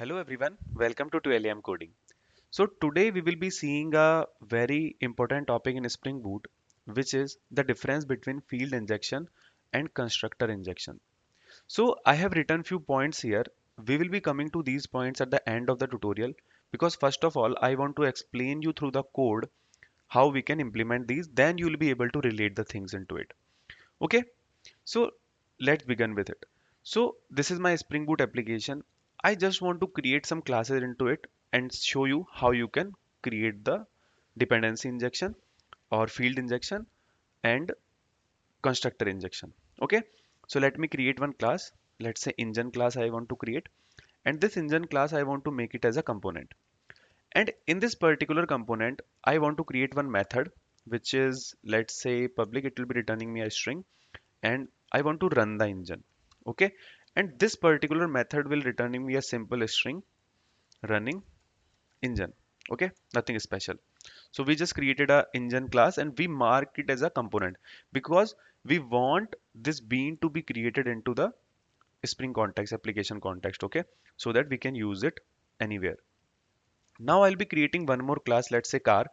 Hello everyone, welcome to 2LAM Coding. So today we will be seeing a very important topic in Spring Boot, which is the difference between field injection and constructor injection. So I have written few points here. We will be coming to these points at the end of the tutorial because first of all I want to explain you through the code how we can implement these, then you will be able to relate the things into it. Okay, so let's begin with it. So this is my Spring Boot application. I just want to create some classes into it and show you how you can create the dependency injection or field injection and constructor injection. Okay, so let me create one class. Let's say engine class I want to create, and this engine class I want to make it as a component. And in this particular component, I want to create one method which is, let's say, public. It will be returning me a string and I want to run the engine. Okay, and this particular method will returning me a simple string running engine. Okay, nothing special. So we just created a engine class and we mark it as a component because we want this bean to be created into the Spring context, application context. Okay, so that we can use it anywhere. Now I'll be creating one more class, let's say car,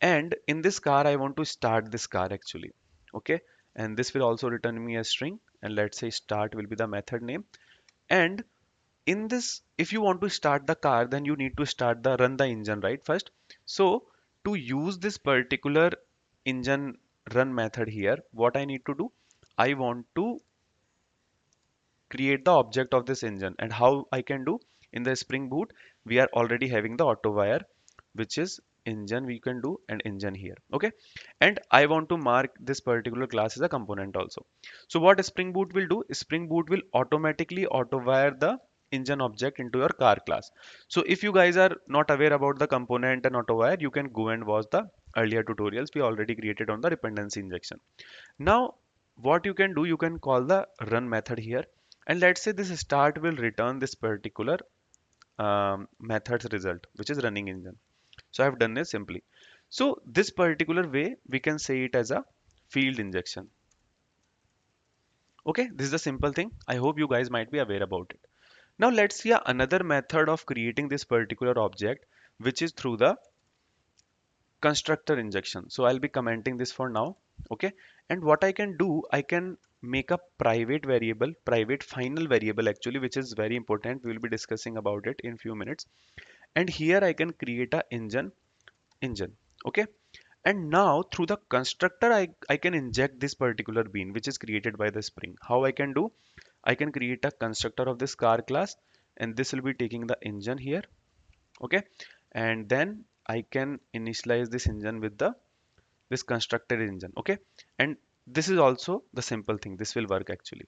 and in this car I want to start this car actually. Okay, and this will also return me a string, and let's say start will be the method name. And in this, if you want to start the car, then you need to start the run the engine, right, first. So to use this particular engine run method here, what I need to do, I want to create the object of this engine. And how I can do, in the Spring Boot we are already having the Autowire, which is engine, we can do an engine here. Okay, and I want to mark this particular class as a component also. So what Spring Boot will do, Spring Boot will automatically Autowire the engine object into your car class. So if you guys are not aware about the component and Autowire, you can go and watch the earlier tutorials we already created on the dependency injection. Now what you can do, you can call the run method here, and let's say this start will return this particular method's result, which is running engine. So I've done this simply. So this particular way we can say it as a field injection. Okay, this is a simple thing. I hope you guys might be aware about it. Now let's see another method of creating this particular object, which is through the constructor injection. So I'll be commenting this for now. Okay, and what I can do, I can make a private variable, private final variable actually, which is very important. We will be discussing about it in few minutes. And here I can create a engine. Okay, and now through the constructor I can inject this particular bean which is created by the Spring. How I can do, I can create a constructor of this car class, and this will be taking the engine here. Okay, and then I can initialize this engine with the this constructed engine. Okay, and this is also the simple thing, this will work actually.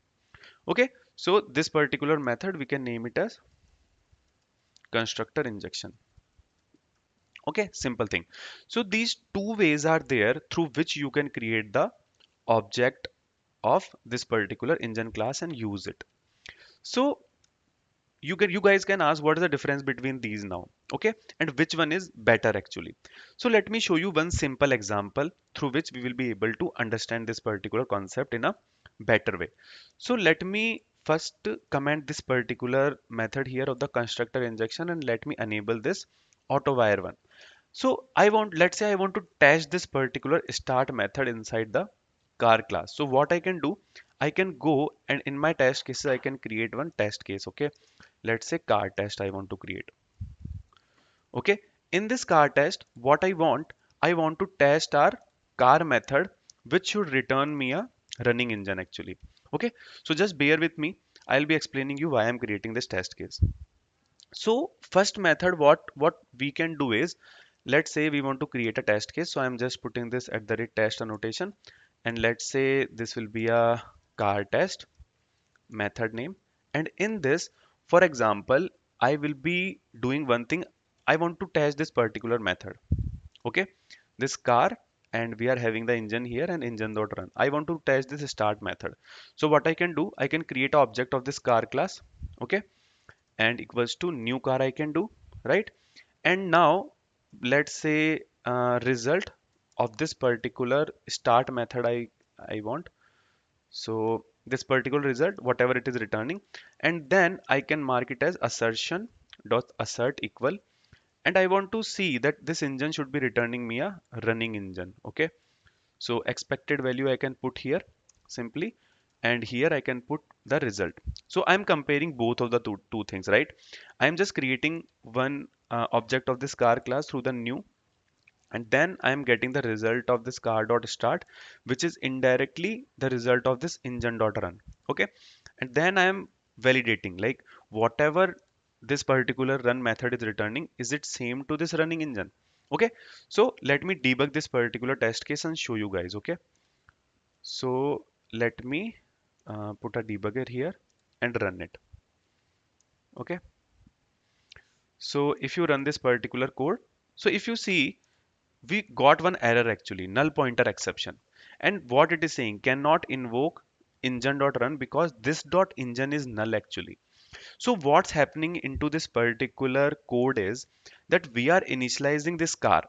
Okay, so this particular method we can name it as constructor injection. Okay, simple thing. So these two ways are there through which you can create the object of this particular engine class and use it. So you guys can ask what is the difference between these now. Okay, and which one is better actually. So let me show you one simple example through which we will be able to understand this particular concept in a better way. So let me first comment this particular method here of the constructor injection, and let me enable this Autowire one. So I want, let's say I want to test this particular start method inside the car class. So what I can do, I can go and in my test cases I can create one test case. Okay, let's say car test I want to create. Okay, in this car test, what I want to test our car method, which should return me a running engine actually. Okay, so just bear with me. I'll be explaining you why I'm creating this test case. So first method, what we can do is, let's say we want to create a test case. So I'm just putting this at the rate test annotation, and let's say this will be a car test method name. And in this, for example, I will be doing one thing. I want to test this particular method. Okay, this car, and we are having the engine here and engine dot run. I want to test this start method. So what I can do, I can create an object of this car class. Okay, and equals to new car I can do, right? And now let's say result of this particular start method I want. So this particular result, whatever it is returning, and then I can mark it as assertion dot assert equal, and I want to see that this engine should be returning me a running engine. Okay, so expected value I can put here simply, and here I can put the result. So I'm comparing both of the two things, right? I'm just creating one object of this car class through the new, and then I'm getting the result of this car dot start, which is indirectly the result of this engine dot run. Okay, and then I'm validating like whatever this particular run method is returning, is it same to this running engine? Okay, so let me debug this particular test case and show you guys. Okay, so let me put a debugger here and run it. Okay, so if you run this particular code, so if you see, we got one error actually, null pointer exception. And what it is saying, cannot invoke engine.run because this dot engine is null actually. So what's happening into this particular code is that we are initializing this car.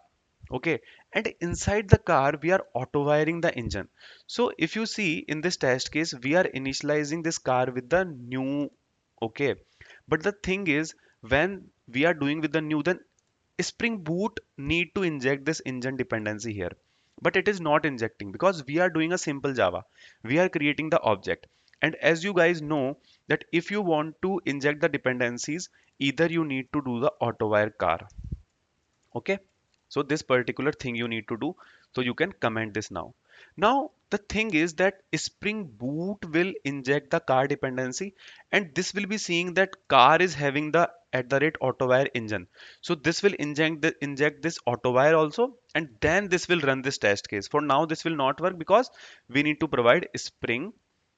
Okay, and inside the car we are auto wiring the engine. So if you see in this test case, we are initializing this car with the new. Okay, but the thing is, when we are doing with the new, then Spring Boot need to inject this engine dependency here, but it is not injecting because we are doing a simple Java. We are creating the object. And as you guys know that if you want to inject the dependencies, either you need to do the autowire car. Okay, so this particular thing you need to do, so you can comment this now. Now the thing is that Spring Boot will inject the car dependency, and this will be seeing that car is having the at the rate autowire engine. So this will inject this autowire also, and then this will run this test case. For now this will not work because we need to provide Spring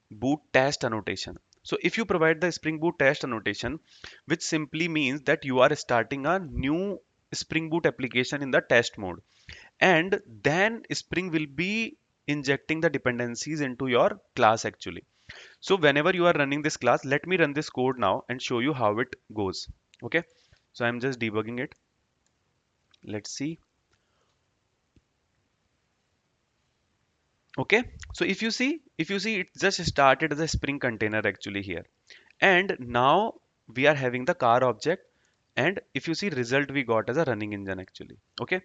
Boot test annotation. So if you provide the Spring Boot test annotation, which simply means that you are starting a new Spring Boot application in the test mode, and then Spring will be injecting the dependencies into your class actually. So whenever you are running this class, let me run this code now and show you how it goes. Okay, so I'm just debugging it. Let's see. Okay, so if you see it just started as a Spring container actually here, and now we are having the car object, and if you see result we got as a running engine actually. Okay,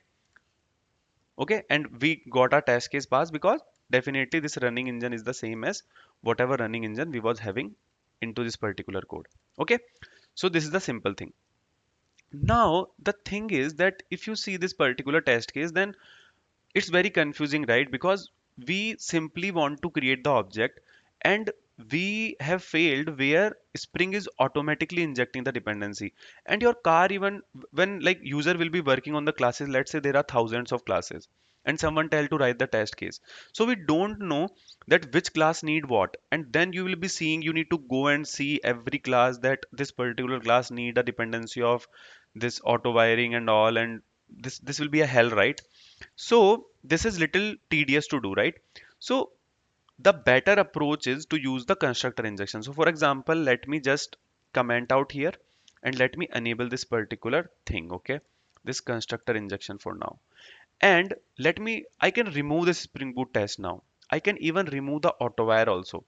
okay, and we got our test case pass because definitely this running engine is the same as whatever running engine we was having into this particular code. Okay, so this is the simple thing. Now the thing is that if you see this particular test case, then it's very confusing, right? Because we simply want to create the object, and we have failed where Spring is automatically injecting the dependency. And your car, even when like user will be working on the classes, let's say there are thousands of classes, and someone tell to write the test case, so we don't know that which class need what, and then you will be seeing you need to go and see every class that this particular class need a dependency of this auto wiring and all, and this will be a hell, right? So this is little tedious to do, right? So the better approach is to use the constructor injection. So for example, let me just comment out here and let me enable this particular thing. Okay, this constructor injection for now. And I can remove this Spring Boot test now. I can even remove the autowire also,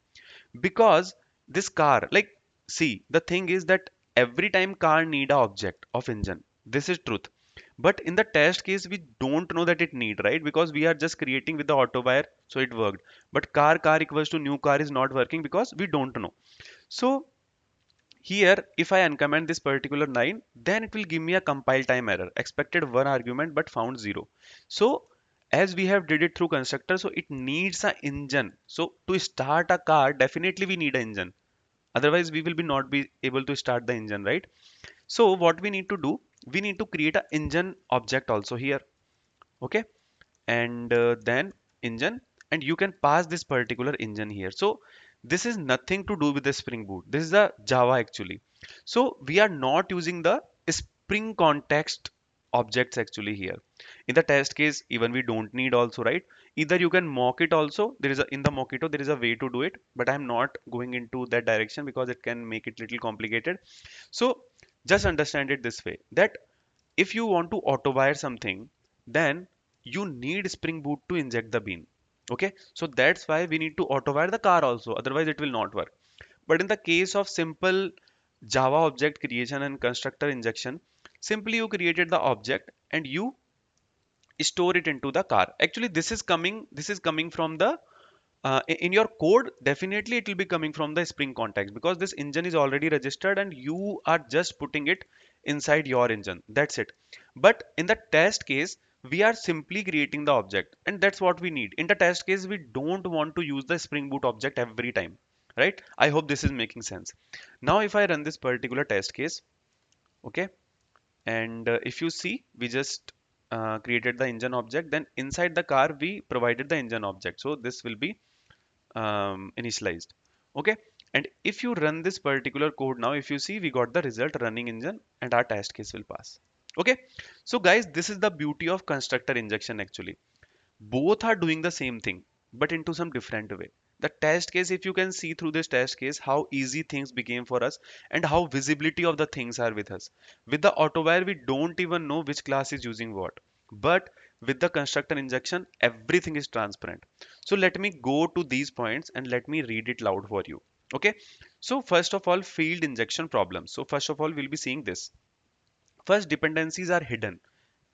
because this car, like, see, the thing is that every time car need a object of engine, this is truth, but in the test case we don't know that it need, right? Because we are just creating with the auto wire, so it worked. But car equals to new car is not working because we don't know. So here if I uncomment this particular line, then it will give me a compile time error, expected one argument but found zero. So as we have did it through constructor, so it needs a engine. So to start a car, definitely we need an engine, otherwise we will be not be able to start the engine, right? So what we need to do, we need to create a engine object also here. Okay, and then engine, and you can pass this particular engine here. So this is nothing to do with the Spring Boot, this is the Java actually. So we are not using the Spring context objects actually here. In the test case even we don't need also, right? Either you can mock it also, there is a in the mockito there is a way to do it, but I'm not going into that direction because it can make it little complicated. So just understand it this way, that if you want to auto wire something, then you need Spring Boot to inject the bean. Okay, so that's why we need to auto wire the car also, otherwise it will not work. But in the case of simple Java object creation and constructor injection. Simply you created the object and you store it into the car. Actually, this is coming from the in your code. Definitely it will be coming from the Spring context, because this engine is already registered and you are just putting it inside your engine. That's it. But in the test case, we are simply creating the object, and that's what we need. In the test case, we don't want to use the Spring Boot object every time, right? I hope this is making sense. Now if I run this particular test case, okay, and if you see, we just created the engine object, then inside the car we provided the engine object, so this will be initialized. Okay, and if you run this particular code now, if you see, we got the result running engine and our test case will pass. Okay, so guys, this is the beauty of constructor injection. Actually, both are doing the same thing but into some different way. The test case, if you can see through this test case how easy things became for us and how visibility of the things are with us. With the autowire, we don't even know which class is using what, but with the constructor injection, everything is transparent. So let me go to these points and let me read it loud for you. Okay, so first of all, field injection problems. So first of all, we'll be seeing this. First, dependencies are hidden.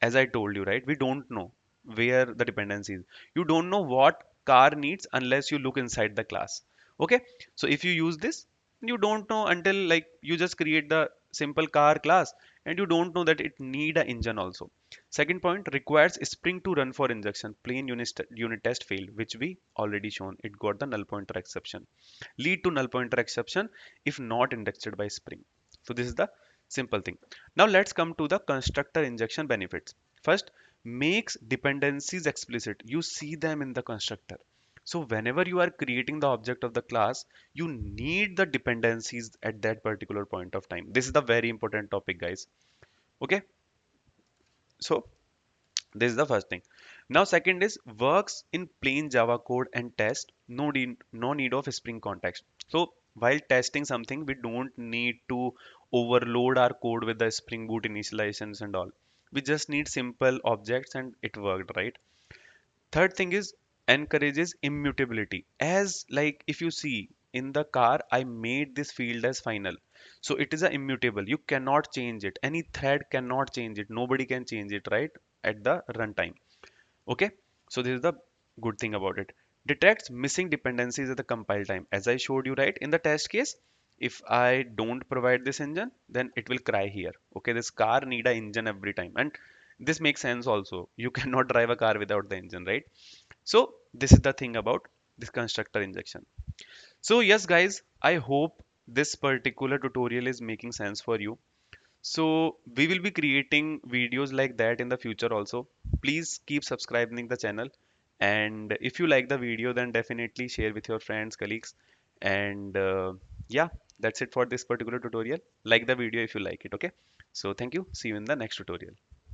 As I told you, right? We don't know where the dependency is. You don't know what car needs unless you look inside the class. Okay, so if you use this, you don't know until like you just create the simple car class and you don't know that it need a engine also. Second point, requires Spring to run for injection. Plain unit test failed, which we already shown. It got the null pointer exception. Lead to null pointer exception if not indexed by Spring. So this is the simple thing. Now let's come to the constructor injection benefits. First, makes dependencies explicit. You see them in the constructor. So whenever you are creating the object of the class, you need the dependencies at that particular point of time. This is the very important topic, guys. Okay, so this is the first thing. Now second is works in plain Java code and test. No need of Spring context. So while testing something, we don't need to overload our code with the Spring Boot initializations and all. We just need simple objects and it worked, right? Third thing is encourages immutability. As like if you see in the car, I made this field as final. So it is a immutable. You cannot change it. Any thread cannot change it. Nobody can change it, right? At the runtime. Okay. So this is the good thing about it. Detects missing dependencies at the compile time. As I showed you, right? In the test case, if I don't provide this engine, then it will cry here. Okay. This car need a engine every time. And this makes sense also. You cannot drive a car without the engine, right? So this is the thing about this constructor injection. So yes, guys, I hope this particular tutorial is making sense for you. So we will be creating videos like that in the future also. Please keep subscribing the channel. And if you like the video, then definitely share with your friends, colleagues. And yeah, that's it for this particular tutorial. Like the video if you like it. Okay. So thank you. See you in the next tutorial.